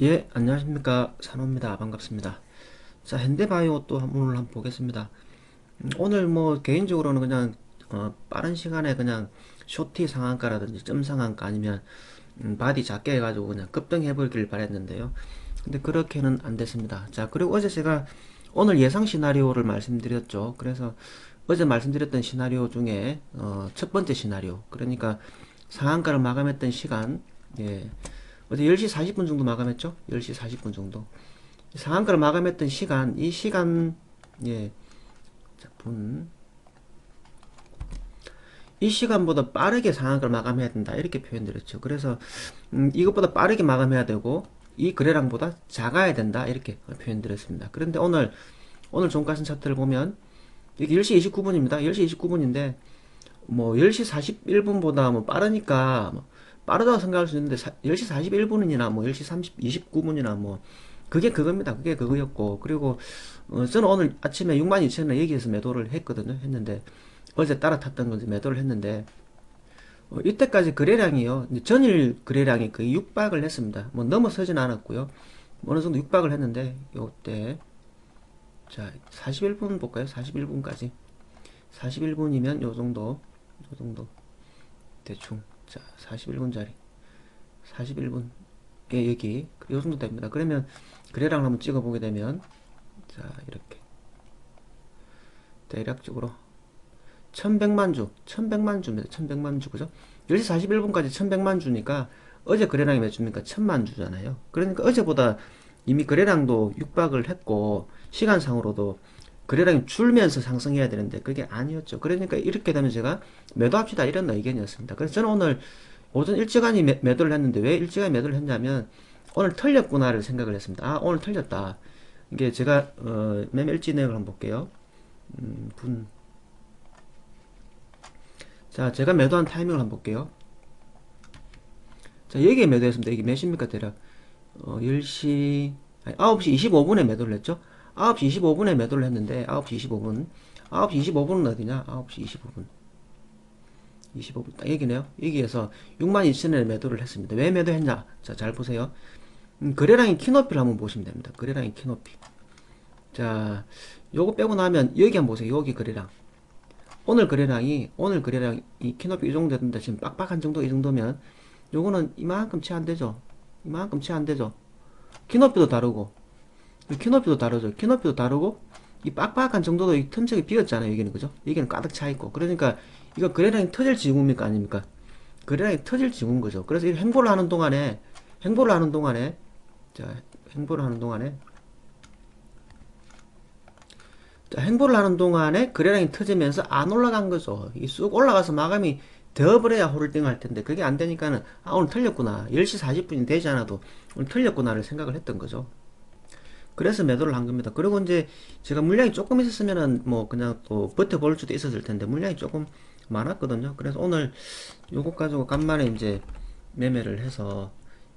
예, 안녕하십니까. 산호입니다. 반갑습니다. 자, 현대바이오 또 오늘 한번 보겠습니다. 오늘 뭐 개인적으로는 그냥 빠른 시간에 그냥 쇼티 상한가라든지 점 상한가 아니면 바디 작게 해가지고 그냥 급등해보길 바랬는데요. 근데 그렇게는 안 됐습니다. 자, 그리고 어제 제가 오늘 예상 시나리오를 말씀드렸죠. 그래서 어제 말씀드렸던 시나리오 중에 첫 번째 시나리오, 그러니까 상한가를 마감했던 시간, 예, 어제 10시 40분 정도 마감했죠? 10시 40분 정도. 상한가를 마감했던 시간, 이 시간, 예, 자, 이 시간보다 빠르게 상한가를 마감해야 된다. 이렇게 표현드렸죠. 그래서, 이것보다 빠르게 마감해야 되고, 이 거래량보다 작아야 된다. 이렇게 표현드렸습니다. 그런데 오늘 종가선 차트를 보면, 이게 10시 29분입니다. 10시 29분인데, 뭐, 10시 41분보다 뭐 빠르니까, 뭐 빠르다고 생각할 수 있는데, 10시 41분이나 뭐 10시 29분이나 뭐, 그게 그겁니다. 그게 그거였고. 그리고, 저는 오늘 아침에 62,000원 여기에서 매도를 했거든요. 했는데, 어제 따라 탔던 건지 매도를 했는데, 이때까지 거래량이요. 이제 전일 거래량이 거의 육박을 했습니다. 뭐 넘어서진 않았고요. 어느 정도 육박을 했는데, 요때, 자, 41분 볼까요? 41분까지. 41분이면 요 정도. 대충. 자, 41분짜리. 41분. 예, 여기. 요 정도 됩니다. 그러면, 거래량을 한번 찍어보게 되면, 자, 이렇게. 대략적으로 1100만 주, 1100만 주입니다. 1100만 주, 그죠? 10시 41분까지 1100만 주니까 어제 거래량이 몇 주입니까? 1000만 주잖아요. 그러니까 어제보다 이미 거래량도 육박을 했고 시간상으로도 거래량이 줄면서 상승해야 되는데 그게 아니었죠. 그러니까 이렇게 되면 제가 매도합시다 이런 의견이었습니다. 그래서 저는 오늘 오전 일찌감이 매도를 했는데 왜 일찌감이 매도를 했냐면 오늘 털렸구나를 생각을 했습니다. 아, 오늘 털렸다. 이게 제가 매매 일지 내역을 한번 볼게요. 분 자, 제가 매도한 타이밍을 한번 볼게요. 자, 여기에 매도했습니다. 이게 몇 시입니까, 대략? 10시, 아니, 9시 25분에 매도를 했죠? 9시 25분에 매도를 했는데, 9시 25분. 9시 25분은 어디냐? 9시 25분. 25분. 딱 여기네요. 여기에서 62,000원에 매도를 했습니다. 왜 매도했냐? 자, 잘 보세요. 거래량의 키높이를 한번 보시면 됩니다. 거래량의 키높이. 자, 요거 빼고 나면, 여기 한번 보세요. 여기 거래량. 오늘 거래량이 키높이 이 정도 된다. 지금 빡빡한 정도, 이 정도면, 요거는 이만큼 채 안 되죠. 이만큼 채 안 되죠. 키높이도 다르고, 키높이도 다르죠. 키높이도 다르고, 이 빡빡한 정도도 이 틈새가 비었잖아요. 여기는, 그죠? 여기는 가득 차 있고. 그러니까, 이거 거래량이 터질 징후입니까? 아닙니까? 거래량이 터질 징후인 거죠. 그래서 이 행보를 하는 동안에, 자, 행보를 하는 동안에, 자, 행보를 하는 동안에 거래량이 터지면서 안 올라간 거죠. 이 쑥 올라가서 마감이 되어버려야 홀딩 할 텐데, 그게 안 되니까는, 아, 오늘 틀렸구나. 10시 40분이 되지 않아도 오늘 틀렸구나를 생각을 했던 거죠. 그래서 매도를 한 겁니다. 그리고 이제 제가 물량이 조금 있었으면은 뭐 그냥 또 버텨볼 수도 있었을 텐데, 물량이 조금 많았거든요. 그래서 오늘 요거 가지고 간만에 이제 매매를 해서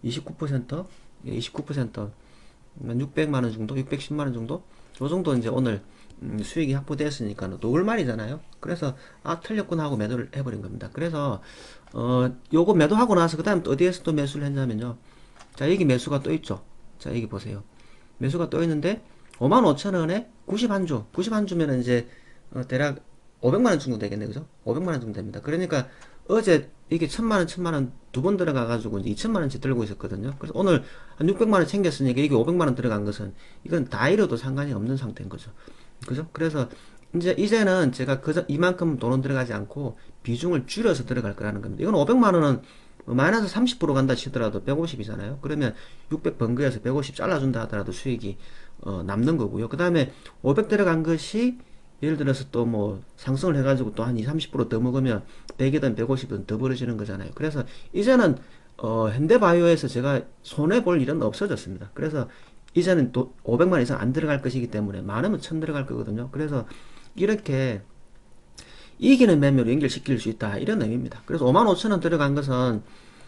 29%, 29%, 600만 원 정도, 610만 원 정도, 요 정도 이제 오늘 수익이 확보됐으니까 노을말이잖아요. 그래서 아, 틀렸구나 하고 매도를 해버린 겁니다. 그래서 요거 매도하고 나서 그 다음 또 어디에서 또 매수를 했냐면요. 자, 여기 매수가 또 있죠. 자, 여기 보세요. 매수가 또 있는데 55,000원에 91주, 91주면은 이제 대략 500만 원 정도 되겠네, 그죠? 500만 원 정도 됩니다. 그러니까 어제 이게 1000만 원, 1000만 원 두 번 들어가가지고 이제 2000만 원치 들고 있었거든요. 그래서 오늘 한 600만 원 챙겼으니까 이게 500만 원 들어간 것은 이건 다 잃어도 상관이 없는 상태인 거죠. 그죠? 그래서 이제는 제가 이만큼 돈은 들어가지 않고 비중을 줄여서 들어갈 거라는 겁니다. 이건 500만 원은 마이너스 30% 간다 치더라도 150이잖아요. 그러면 600 번거에서 150 잘라준다 하더라도 수익이 남는 거고요. 그 다음에 500 들어간 것이 예를 들어서 또 뭐 상승을 해가지고 또 한 2, 30%더 먹으면 100이든 150이든 더 벌어지는 거잖아요. 그래서 이제는 현대바이오에서 제가 손해볼 일은 없어졌습니다. 그래서 이제는 또 500만 이상 안 들어갈 것이기 때문에 많으면 1000 들어갈 거거든요. 그래서 이렇게 이기는 매매로 연결시킬 수 있다 이런 의미입니다. 그래서 55,000원 들어간 것은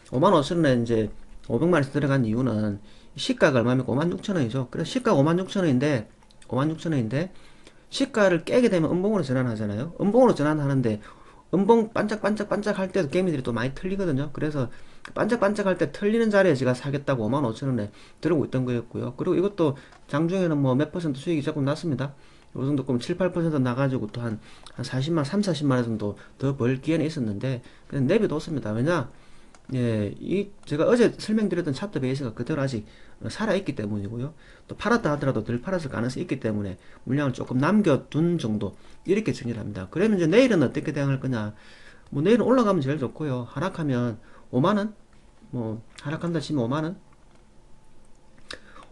55,000원에 이제 500만원씩 들어간 이유는 시가가 얼마입니까? 56,000원이죠. 그래서 시가가 56,000원인데 56,000원인데 시가를 깨게 되면 음봉으로 전환하잖아요. 음봉으로 전환하는데 음봉 반짝반짝반짝 할 때도 개미들이 또 많이 틀리거든요. 그래서 반짝반짝 할 때 틀리는 자리에 제가 사겠다고 55,000원에 들어오고 있던 거였고요. 그리고 이것도 장중에는 뭐 몇 퍼센트 수익이 조금 났습니다. 요 정도 그럼 7, 8% 나가지고 또 한 40만, 3, 40만 원 정도 더 벌 기회는 있었는데, 그냥 내비뒀습니다. 왜냐? 예, 제가 어제 설명드렸던 차트 베이스가 그대로 아직 살아있기 때문이고요. 또 팔았다 하더라도 덜 팔았을 가능성이 있기 때문에 물량을 조금 남겨둔 정도, 이렇게 정리를 합니다. 그러면 이제 내일은 어떻게 대응할 거냐? 뭐 내일은 올라가면 제일 좋고요. 하락하면 5만원? 뭐, 하락한다 치면 5만원?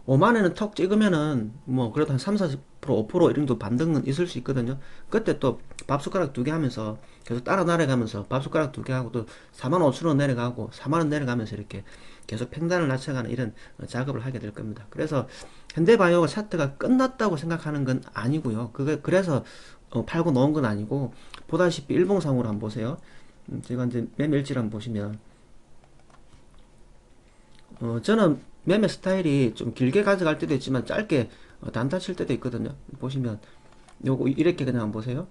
5만원은 턱 찍으면은 뭐 그래도 한 3, 40%, 5% 이런 정도 반등은 있을 수 있거든요. 그때 또 밥숟가락 두 개 하면서 계속 따라 내려가면서 밥숟가락 두 개 하고 또 4만 5천 원 내려가고 4만 원 내려가면서 이렇게 계속 팽단을 낮춰가는 이런 작업을 하게 될 겁니다. 그래서 현대바이오가 차트가 끝났다고 생각하는 건 아니고요. 그래서 팔고 놓은 건 아니고, 보다시피 일봉상으로 한번 보세요. 제가 이제 매매일지를 한번 보시면, 저는 매매 스타일이 좀 길게 가져갈 때도 있지만 짧게 단타 칠 때도 있거든요. 보시면 요거 이렇게 그냥 한번 보세요.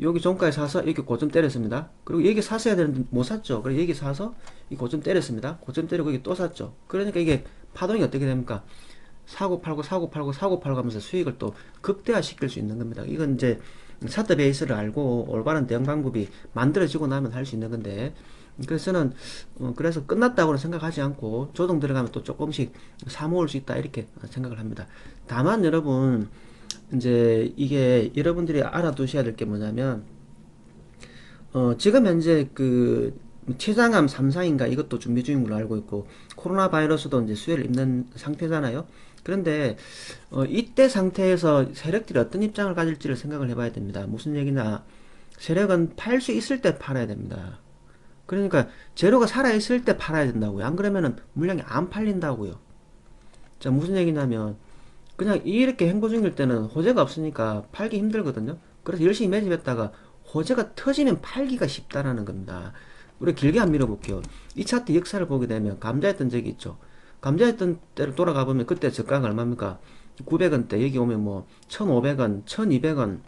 여기 종가에 사서 이렇게 고점 때렸습니다. 그리고 여기 샀어야 되는데 못 샀죠. 그래서 여기 사서 이 고점 때렸습니다. 고점 때리고 여기 또 샀죠. 그러니까 이게 파동이 어떻게 됩니까? 사고 팔고 사고 팔고 사고 팔고 하면서 수익을 또 극대화 시킬 수 있는 겁니다. 이건 이제 차트 베이스를 알고 올바른 대응 방법이 만들어지고 나면 할 수 있는 건데, 그래서 저는 그래서 끝났다고는 생각하지 않고 조정 들어가면 또 조금씩 사모을 수 있다, 이렇게 생각을 합니다. 다만 여러분, 이제 이게 여러분들이 알아두셔야 될 게 뭐냐면, 지금 현재 그 췌장암 3상인가 이것도 준비 중인 걸로 알고 있고, 코로나 바이러스도 이제 수혜를 입는 상태잖아요. 그런데 이때 상태에서 세력들이 어떤 입장을 가질지를 생각을 해봐야 됩니다. 무슨 얘기냐? 세력은 팔 수 있을 때 팔아야 됩니다. 그러니까 재료가 살아있을 때 팔아야 된다고요. 안 그러면은 물량이 안 팔린다고요. 자, 무슨 얘기냐면, 그냥 이렇게 행보 중일 때는 호재가 없으니까 팔기 힘들거든요. 그래서 열심히 매집했다가 호재가 터지면 팔기가 쉽다라는 겁니다. 우리 길게 한번 밀어볼게요. 이 차트 역사를 보게 되면 감자했던 적이 있죠. 감자했던 때를 돌아가 보면 그때 저가가 얼마입니까? 900원대. 여기 오면 뭐 1,500원, 1,200원,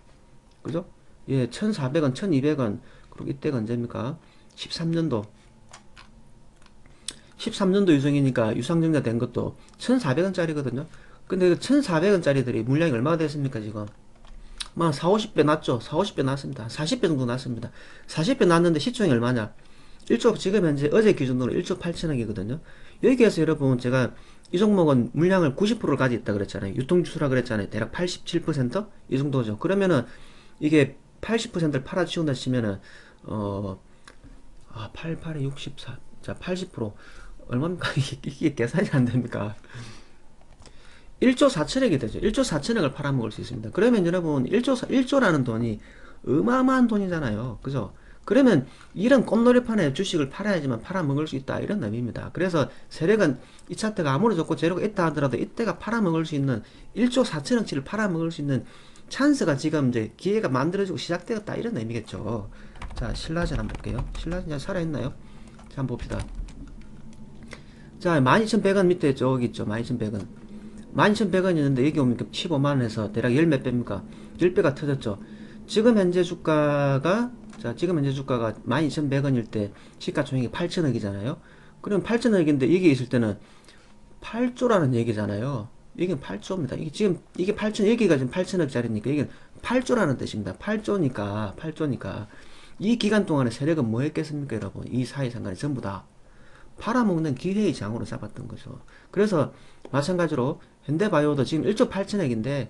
그죠? 예, 1,400원, 1,200원. 그리고 이때가 언제입니까? 13년도. 13년도 유성이니까 유상증자 된 것도 1,400원짜리거든요. 근데 그 1,400원짜리들이 물량이 얼마가 됐습니까, 지금? 막 4, 50배 났죠? 4, 50배 났습니다. 40배 정도 났습니다. 40배 났는데 시총이 얼마냐? 1조, 지금 현재 어제 기준으로 1조 8천억이거든요. 여기에서 여러분, 제가 이 종목은 물량을 90%를 가지고 있다 그랬잖아요. 유통주수라 그랬잖아요. 대략 87%? 이 정도죠. 그러면은 이게 80%를 팔아치운다 치면은, 8, 8에 64. 자, 80%. 얼마입니까? 이게 계산이 안 됩니까? 1조 4천억이 되죠. 1조 4천억을 팔아먹을 수 있습니다. 그러면 여러분, 1조라는 돈이 어마어마한 돈이잖아요. 그죠? 그러면 이런 꽃놀이판에 주식을 팔아야지만 팔아먹을 수 있다, 이런 의미입니다. 그래서 세력은 이 차트가 아무리 좋고 재료가 있다 하더라도 이때가 팔아먹을 수 있는 1조 4천억치를 팔아먹을 수 있는 찬스가 지금 이제 기회가 만들어지고 시작되었다, 이런 의미겠죠. 자, 신라젠 한번 볼게요. 신라젠 살아있나요? 자, 한번 봅시다. 자, 12,100원 밑에 저기 있죠. 12,100원. 12,100원이었는데 여기 오면 15만원에서 대략 열 몇 배입니까? 10배가 터졌죠. 지금 현재 주가가, 자, 지금 현재 주가가 12,100원일 때 시가총액이 8천억이잖아요. 그럼 8천억인데 여기 있을 때는 8조라는 얘기잖아요. 이게 8조입니다. 이게 지금, 이게 8천, 여기가 지금 8천억짜리니까 이게 8조라는 뜻입니다. 8조니까. 이 기간 동안에 세력은 뭐 했겠습니까, 여러분? 이 사이상간에 전부 다 팔아먹는 기회의 장으로 잡았던 거죠. 그래서 마찬가지로 현대바이오도 지금 1조 8천억인데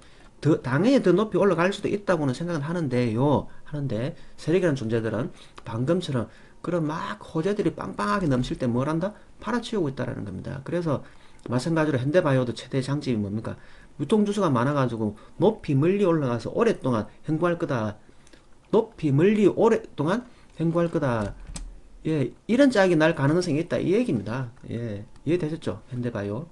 당연히 더 높이 올라갈 수도 있다고는 생각은 하는데 세력이라는 존재들은 방금처럼 그런 막 호재들이 빵빵하게 넘칠 때 뭘 한다? 팔아치우고 있다라는 겁니다. 그래서 마찬가지로 현대바이오도 최대 장점이 뭡니까? 유통주수가 많아가지고 높이 멀리 올라가서 오랫동안 행보할 거다. 높이 멀리 오랫동안 행보할 거다. 예, 이런 짝이 날 가능성이 있다, 이 얘기입니다. 예, 이해되셨죠? 현대바이오.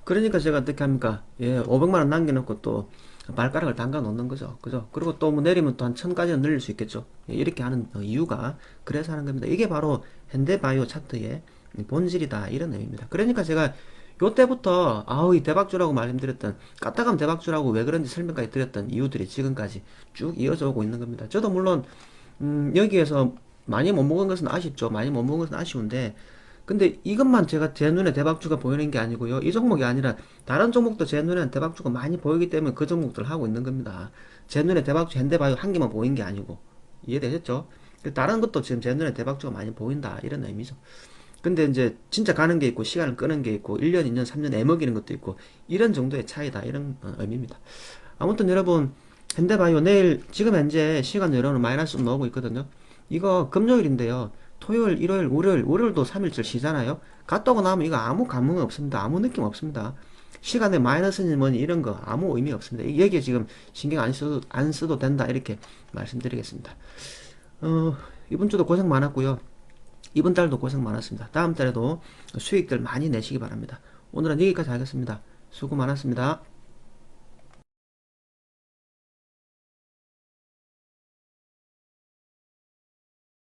그러니까 제가 어떻게 합니까? 예, 500만원 남겨놓고 또 발가락을 담가 놓는 거죠. 그죠? 그리고 또 뭐 내리면 또 한 1000까지는 늘릴 수 있겠죠. 예, 이렇게 하는 이유가 그래서 하는 겁니다. 이게 바로 현대바이오 차트의 본질이다, 이런 의미입니다. 그러니까 제가 요때부터 아우 이 대박주라고 말씀드렸던, 까딱하면 대박주라고 왜 그런지 설명까지 드렸던 이유들이 지금까지 쭉 이어져 오고 있는 겁니다. 저도 물론 여기에서 많이 못 먹은 것은 아쉽죠. 많이 못 먹은 것은 아쉬운데, 근데 이것만 제가 제 눈에 대박주가 보이는 게 아니고요. 이 종목이 아니라 다른 종목도 제 눈에 대박주가 많이 보이기 때문에 그 종목들을 하고 있는 겁니다. 제 눈에 대박주 현대바이오 한 개만 보인 게 아니고. 이해되셨죠? 다른 것도 지금 제 눈에 대박주가 많이 보인다. 이런 의미죠. 근데 이제 진짜 가는 게 있고 시간을 끄는 게 있고 1년, 2년, 3년 애먹이는 것도 있고 이런 정도의 차이다. 이런 의미입니다. 아무튼 여러분 현대바이오 내일 지금 현재 시간 여러분 마이너스 나오고 있거든요. 이거 금요일인데요. 토요일, 일요일, 월요일도 3일절 쉬잖아요. 갔다 오고 나면 이거 아무 감흥 없습니다. 아무 느낌 없습니다. 시간에 마이너스니 뭐니 이런 거 아무 의미 없습니다. 여기에 지금 신경 안 써도 된다. 이렇게 말씀드리겠습니다. 이번 주도 고생 많았고요. 이번 달도 고생 많았습니다. 다음 달에도 수익들 많이 내시기 바랍니다. 오늘은 여기까지 하겠습니다. 수고 많았습니다.